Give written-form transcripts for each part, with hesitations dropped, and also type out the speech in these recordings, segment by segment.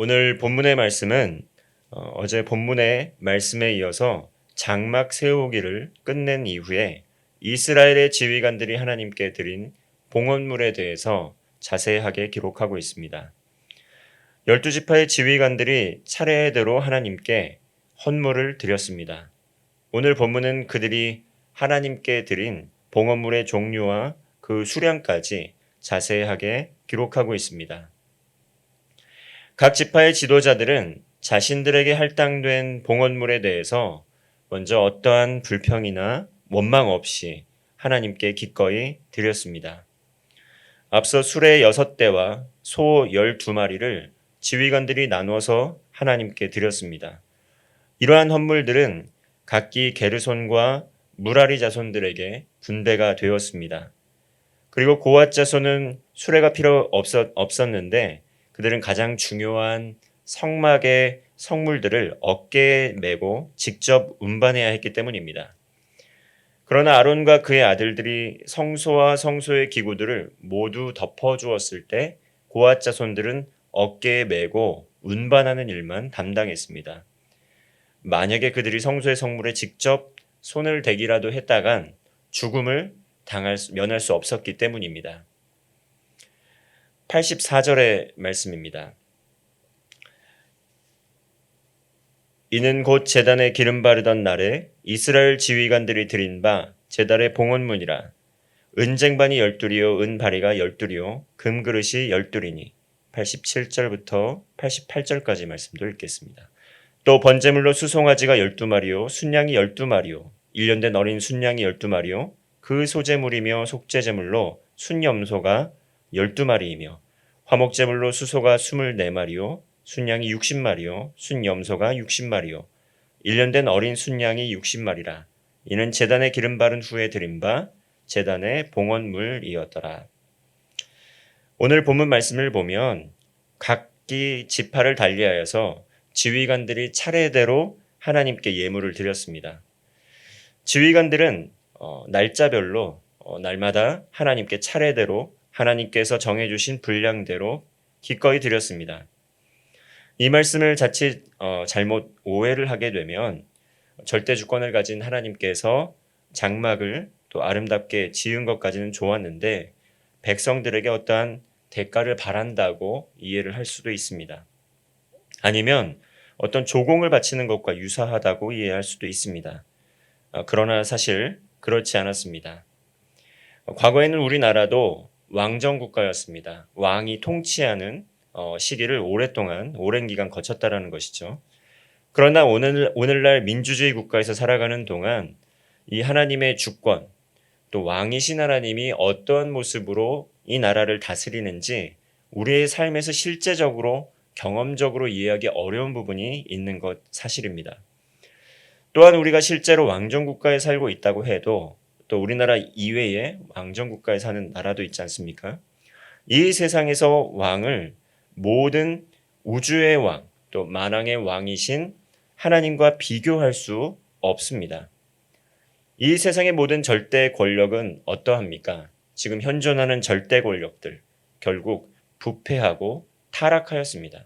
오늘 본문의 말씀은 어제 본문의 말씀에 이어서 장막 세우기를 끝낸 이후에 이스라엘의 지휘관들이 하나님께 드린 봉헌물에 대해서 자세하게 기록하고 있습니다. 12지파의 지휘관들이 차례대로 하나님께 헌물을 드렸습니다. 오늘 본문은 그들이 하나님께 드린 봉헌물의 종류와 그 수량까지 자세하게 기록하고 있습니다. 각 지파의 지도자들은 자신들에게 할당된 봉헌물에 대해서 먼저 어떠한 불평이나 원망 없이 하나님께 기꺼이 드렸습니다. 앞서 수레 6대와 소 12마리를 지휘관들이 나누어서 하나님께 드렸습니다. 이러한 헌물들은 각기 게르손과 무라리 자손들에게 분배가 되었습니다. 그리고 고앗 자손은 수레가 필요 없었는데 그들은 가장 중요한 성막의 성물들을 어깨에 메고 직접 운반해야 했기 때문입니다. 그러나 아론과 그의 아들들이 성소와 성소의 기구들을 모두 덮어주었을 때 고앗 자손들은 어깨에 메고 운반하는 일만 담당했습니다. 만약에 그들이 성소의 성물에 직접 손을 대기라도 했다간 죽음을 면할 수 없었기 때문입니다. 84절의 말씀입니다. 이는 곧 제단에 기름 바르던 날에 이스라엘 지휘관들이 드린 바 제단의 봉헌문이라. 은쟁반이 12이요 은바리가 12이요 금그릇이 12이니. 87절부터 88절까지 말씀도 읽겠습니다. 또 번제물로 수송아지가 12마리요 순양이 12마리요 1년 된 어린 순양이 12마리요 그 소제물이며 속제제물로 순염소가 12마리이며 화목제물로 수소가 24마리요 순양이 60마리요 순염소가 60마리요 1년 된 어린 순양이 60마리라. 이는 제단에 기름 바른 후에 드린 바 제단의 봉헌물이었더라. 오늘 본문 말씀을 보면 각기 지파를 달리하여서 지휘관들이 차례대로 하나님께 예물을 드렸습니다. 지휘관들은 날짜별로 날마다 하나님께 차례대로 하나님께서 정해주신 분량대로 기꺼이 드렸습니다. 이 말씀을 자칫 잘못 오해를 하게 되면 절대 주권을 가진 하나님께서 장막을 또 아름답게 지은 것까지는 좋았는데 백성들에게 어떠한 대가를 바란다고 이해를 할 수도 있습니다. 아니면 어떤 조공을 바치는 것과 유사하다고 이해할 수도 있습니다. 그러나 사실 그렇지 않았습니다. 과거에는 우리나라도 왕정국가였습니다. 왕이 통치하는 시기를 오랜 기간 거쳤다라는 것이죠. 그러나 오늘날 민주주의 국가에서 살아가는 동안 이 하나님의 주권, 또 왕이신 하나님이 어떠한 모습으로 이 나라를 다스리는지 우리의 삶에서 실제적으로 경험적으로 이해하기 어려운 부분이 있는 것 사실입니다. 또한 우리가 실제로 왕정국가에 살고 있다고 해도 또 우리나라 이외에 왕정국가에 사는 나라도 있지 않습니까? 이 세상에서 왕을 모든 우주의 왕, 또 만왕의 왕이신 하나님과 비교할 수 없습니다. 이 세상의 모든 절대 권력은 어떠합니까? 지금 현존하는 절대 권력들, 결국 부패하고 타락하였습니다.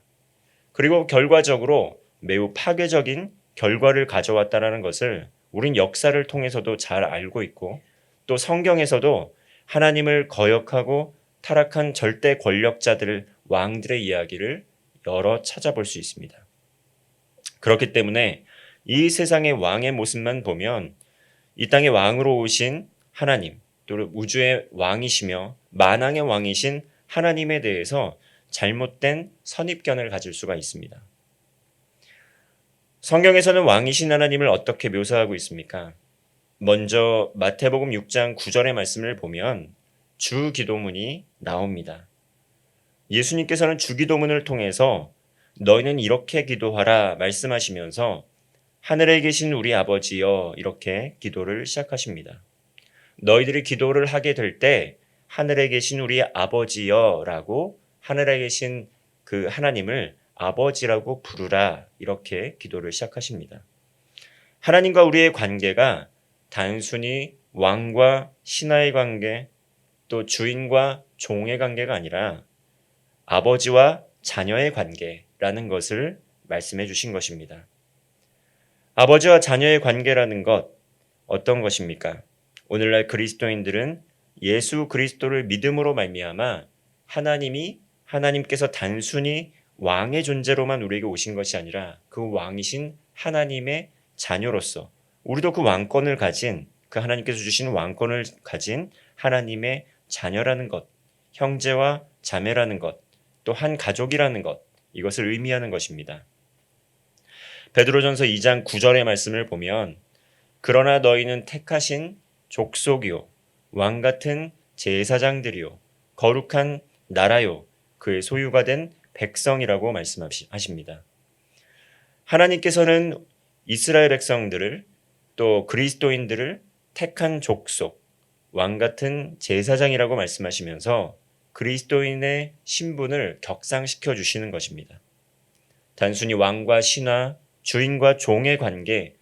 그리고 결과적으로 매우 파괴적인 결과를 가져왔다는 것을 우린 역사를 통해서도 잘 알고 있고 또 성경에서도 하나님을 거역하고 타락한 절대 권력자들, 왕들의 이야기를 여러 찾아볼 수 있습니다. 그렇기 때문에 이 세상의 왕의 모습만 보면 이 땅의 왕으로 오신 하나님, 또 우주의 왕이시며 만왕의 왕이신 하나님에 대해서 잘못된 선입견을 가질 수가 있습니다. 성경에서는 왕이신 하나님을 어떻게 묘사하고 있습니까? 먼저 마태복음 6장 9절의 말씀을 보면 주기도문이 나옵니다. 예수님께서는 주기도문을 통해서 너희는 이렇게 기도하라 말씀하시면서 하늘에 계신 우리 아버지여 이렇게 기도를 시작하십니다. 너희들이 기도를 하게 될 때 하늘에 계신 우리 아버지여라고 하늘에 계신 그 하나님을 아버지라고 부르라 이렇게 기도를 시작하십니다. 하나님과 우리의 관계가 단순히 왕과 신하의 관계 또 주인과 종의 관계가 아니라 아버지와 자녀의 관계라는 라는 것을 말씀해 주신 것입니다. 아버지와 자녀의 관계라는 것 어떤 것입니까? 오늘날 그리스도인들은 예수 그리스도를 믿음으로 말미암아 하나님께서 단순히 왕의 존재로만 우리에게 오신 것이 아니라 그 왕이신 하나님의 자녀로서 우리도 그 왕권을 가진 그 하나님께서 주신 왕권을 가진 하나님의 자녀라는 것, 형제와 자매라는 것, 또 한 가족이라는 것, 이것을 의미하는 것입니다. 베드로전서 2장 9절의 말씀을 보면 그러나 너희는 택하신 족속이요 왕 같은 제사장들이요 거룩한 나라요 그의 소유가 된 백성이라고 말씀하십니다. 하나님께서는 이스라엘 백성들을 또 그리스도인들을 택한 족속, 왕 같은 제사장이라고 말씀하시면서 그리스도인의 신분을 격상시켜 주시는 것입니다. 단순히 왕과 신하, 주인과 종의 관계,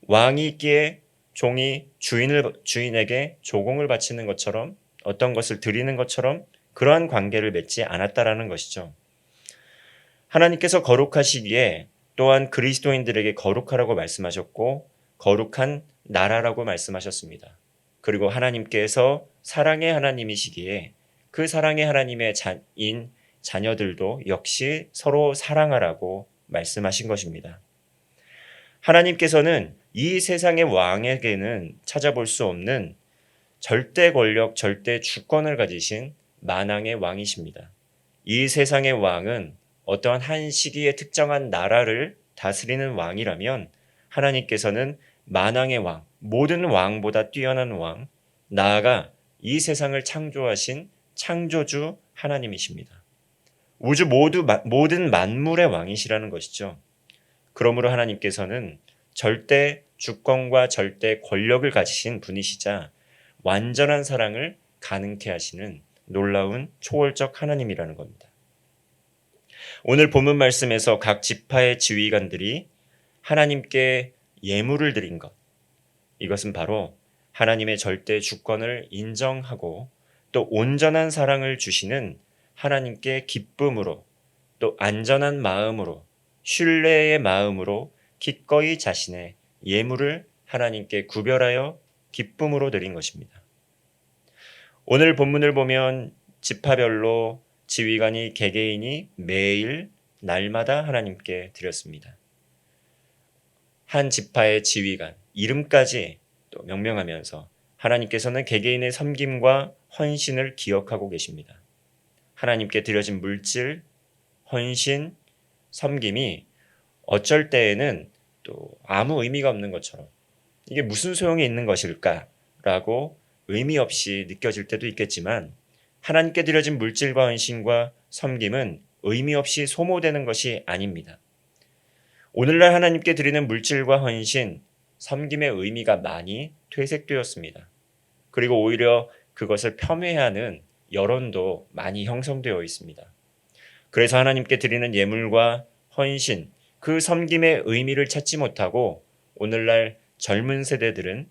왕이 있기에 종이 주인에게 조공을 바치는 것처럼 어떤 것을 드리는 것처럼 그러한 관계를 맺지 않았다라는 것이죠. 하나님께서 거룩하시기에 또한 그리스도인들에게 거룩하라고 말씀하셨고 거룩한 나라라고 말씀하셨습니다. 그리고 하나님께서 사랑의 하나님이시기에 그 사랑의 하나님의 자녀들도 역시 서로 사랑하라고 말씀하신 것입니다. 하나님께서는 이 세상의 왕에게는 찾아볼 수 없는 절대 권력, 절대 주권을 가지신 만왕의 왕이십니다. 이 세상의 왕은 어떠한 한 시기에 특정한 나라를 다스리는 왕이라면 하나님께서는 만왕의 왕, 모든 왕보다 뛰어난 왕, 나아가 이 세상을 창조하신 창조주 하나님이십니다. 우주 모든 만물의 왕이시라는 것이죠. 그러므로 하나님께서는 절대 주권과 절대 권력을 가지신 분이시자 완전한 사랑을 가능케 하시는 놀라운 초월적 하나님이라는 겁니다. 오늘 본문 말씀에서 각 지파의 지휘관들이 하나님께 예물을 드린 것, 이것은 바로 하나님의 절대 주권을 인정하고 또 온전한 사랑을 주시는 하나님께 기쁨으로 또 안전한 마음으로 신뢰의 마음으로 기꺼이 자신의 예물을 하나님께 구별하여 기쁨으로 드린 것입니다. 오늘 본문을 보면 지파별로 지휘관이 개개인이 매일 날마다 하나님께 드렸습니다. 한 지파의 지휘관 이름까지 또 명명하면서 하나님께서는 개개인의 섬김과 헌신을 기억하고 계십니다. 하나님께 드려진 물질, 헌신, 섬김이 어쩔 때에는 또 아무 의미가 없는 것처럼 이게 무슨 소용이 있는 것일까라고 의미 없이 느껴질 때도 있겠지만 하나님께 드려진 물질과 헌신과 섬김은 의미 없이 소모되는 것이 아닙니다. 오늘날 하나님께 드리는 물질과 헌신, 섬김의 의미가 많이 퇴색되었습니다. 그리고 오히려 그것을 폄훼하는 여론도 많이 형성되어 있습니다. 그래서 하나님께 드리는 예물과 헌신, 그 섬김의 의미를 찾지 못하고 오늘날 젊은 세대들은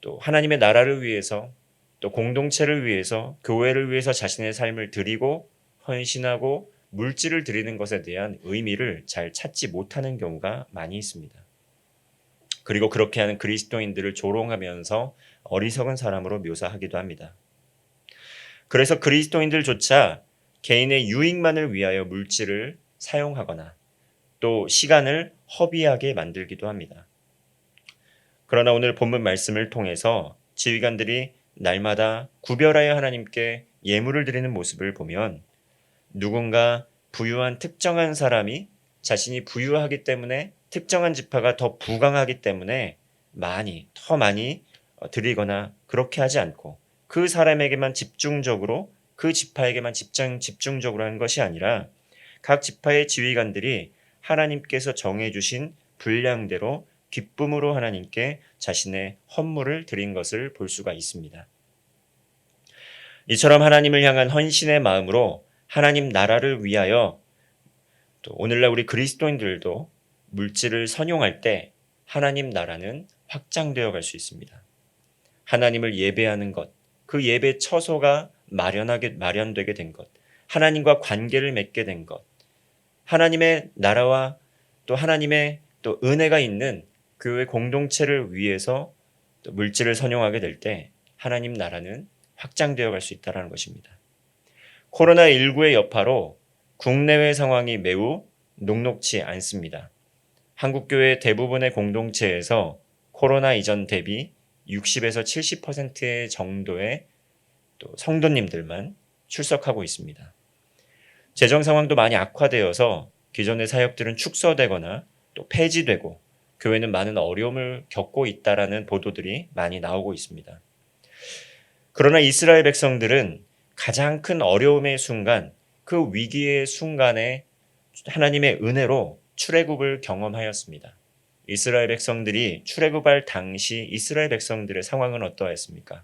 또 하나님의 나라를 위해서 또 공동체를 위해서 교회를 위해서 자신의 삶을 드리고 헌신하고 물질을 드리는 것에 대한 의미를 잘 찾지 못하는 경우가 많이 있습니다. 그리고 그렇게 하는 그리스도인들을 조롱하면서 어리석은 사람으로 묘사하기도 합니다. 그래서 그리스도인들조차 개인의 유익만을 위하여 물질을 사용하거나 또 시간을 허비하게 만들기도 합니다. 그러나 오늘 본문 말씀을 통해서 지휘관들이 날마다 구별하여 하나님께 예물을 드리는 모습을 보면 누군가 부유한 특정한 사람이 자신이 부유하기 때문에 특정한 지파가 더 부강하기 때문에 더 많이 드리거나 그렇게 하지 않고 그 사람에게만 집중적으로 그 지파에게만 집중적으로 하는 것이 아니라 각 지파의 지휘관들이 하나님께서 정해주신 분량대로 기쁨으로 하나님께 자신의 헌물을 드린 것을 볼 수가 있습니다. 이처럼 하나님을 향한 헌신의 마음으로 하나님 나라를 위하여 또 오늘날 우리 그리스도인들도 물질을 선용할 때 하나님 나라는 확장되어 갈 수 있습니다. 하나님을 예배하는 것, 그 예배 처소가 마련되게 된 것, 하나님과 관계를 맺게 된 것, 하나님의 나라와 또 하나님의 또 은혜가 있는 교회 공동체를 위해서 또 물질을 선용하게 될 때 하나님 나라는 확장되어 갈 수 있다는 것입니다. 코로나19의 여파로 국내외 상황이 매우 녹록지 않습니다. 한국교회 대부분의 공동체에서 코로나 이전 대비 60에서 70% 정도의 또 성도님들만 출석하고 있습니다. 재정 상황도 많이 악화되어서 기존의 사역들은 축소되거나 또 폐지되고 교회는 많은 어려움을 겪고 있다라는 보도들이 많이 나오고 있습니다. 그러나 이스라엘 백성들은 가장 큰 어려움의 순간, 그 위기의 순간에 하나님의 은혜로 출애굽을 경험하였습니다. 이스라엘 백성들이 출애굽할 당시 이스라엘 백성들의 상황은 어떠했습니까?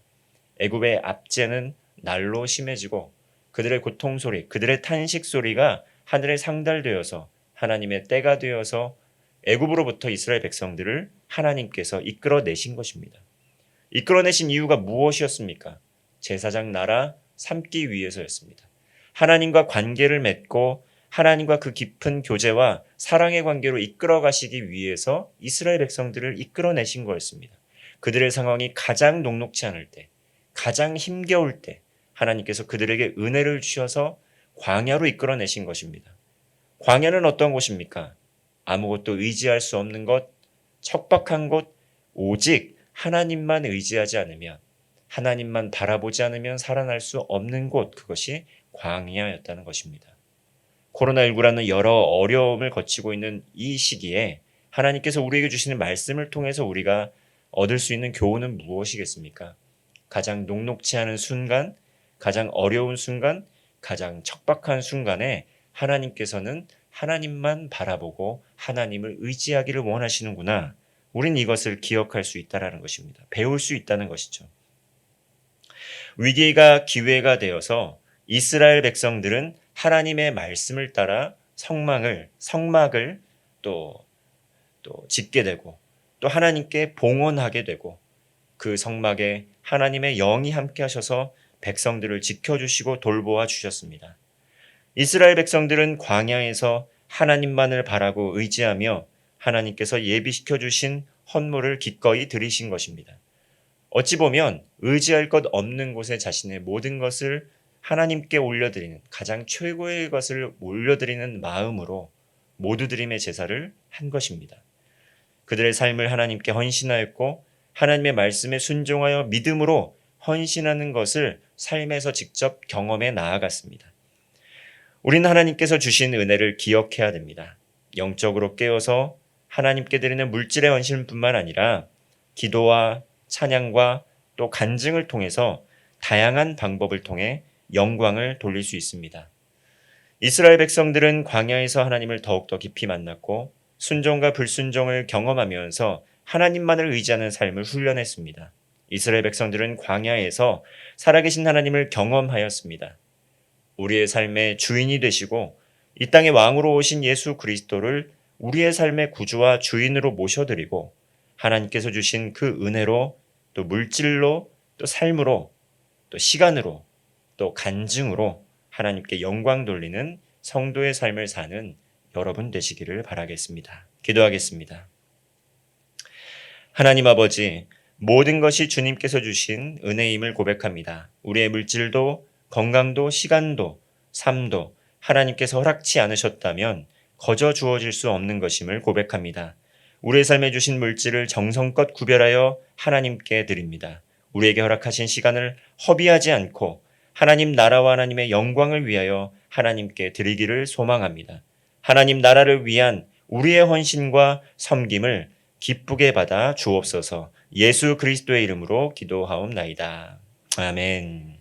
애굽의 압제는 날로 심해지고 그들의 고통 소리, 그들의 탄식 소리가 하늘에 상달되어서 하나님의 때가 되어서 애굽으로부터 이스라엘 백성들을 하나님께서 이끌어내신 것입니다. 이끌어내신 이유가 무엇이었습니까? 제사장 나라 삼기 위해서였습니다. 하나님과 관계를 맺고 하나님과 그 깊은 교제와 사랑의 관계로 이끌어 가시기 위해서 이스라엘 백성들을 이끌어내신 거였습니다. 그들의 상황이 가장 녹록지 않을 때, 가장 힘겨울 때 하나님께서 그들에게 은혜를 주셔서 광야로 이끌어내신 것입니다. 광야는 어떤 곳입니까? 아무것도 의지할 수 없는 곳, 척박한 곳, 오직 하나님만 의지하지 않으면, 하나님만 바라보지 않으면 살아날 수 없는 곳, 그것이 광야였다는 것입니다. 코로나19라는 여러 어려움을 거치고 있는 이 시기에 하나님께서 우리에게 주시는 말씀을 통해서 우리가 얻을 수 있는 교훈은 무엇이겠습니까? 가장 녹록지 않은 순간, 가장 어려운 순간, 가장 척박한 순간에 하나님께서는 하나님만 바라보고 하나님을 의지하기를 원하시는구나. 우린 이것을 기억할 수 있다는 것입니다. 배울 수 있다는 것이죠. 위기가 기회가 되어서 이스라엘 백성들은 하나님의 말씀을 따라 성막을 또 짓게 되고 또 하나님께 봉헌하게 되고 그 성막에 하나님의 영이 함께 하셔서 백성들을 지켜주시고 돌보아 주셨습니다. 이스라엘 백성들은 광야에서 하나님만을 바라고 의지하며 하나님께서 예비시켜 주신 헌물을 기꺼이 드리신 것입니다. 어찌 보면 의지할 것 없는 곳에 자신의 모든 것을 하나님께 올려드리는, 가장 최고의 것을 올려드리는 마음으로 모두드림의 제사를 한 것입니다. 그들의 삶을 하나님께 헌신하였고 하나님의 말씀에 순종하여 믿음으로 헌신하는 것을 삶에서 직접 경험해 나아갔습니다. 우리는 하나님께서 주신 은혜를 기억해야 됩니다. 영적으로 깨어서 하나님께 드리는 물질의 헌신뿐만 아니라 기도와 찬양과 또 간증을 통해서 다양한 방법을 통해 영광을 돌릴 수 있습니다. 이스라엘 백성들은 광야에서 하나님을 더욱더 깊이 만났고 순종과 불순종을 경험하면서 하나님만을 의지하는 삶을 훈련했습니다. 이스라엘 백성들은 광야에서 살아계신 하나님을 경험하였습니다. 우리의 삶의 주인이 되시고 이 땅의 왕으로 오신 예수 그리스도를 우리의 삶의 구주와 주인으로 모셔드리고 하나님께서 주신 그 은혜로 또 물질로 또 삶으로 또 시간으로 또 간증으로 하나님께 영광 돌리는 성도의 삶을 사는 여러분 되시기를 바라겠습니다. 기도하겠습니다. 하나님 아버지, 모든 것이 주님께서 주신 은혜임을 고백합니다. 우리의 물질도 건강도 시간도 삶도 하나님께서 허락치 않으셨다면 거저 주어질 수 없는 것임을 고백합니다. 우리의 삶에 주신 물질을 정성껏 구별하여 하나님께 드립니다. 우리에게 허락하신 시간을 허비하지 않고 하나님 나라와 하나님의 영광을 위하여 하나님께 드리기를 소망합니다. 하나님 나라를 위한 우리의 헌신과 섬김을 기쁘게 받아 주옵소서. 예수 그리스도의 이름으로 기도하옵나이다. 아멘.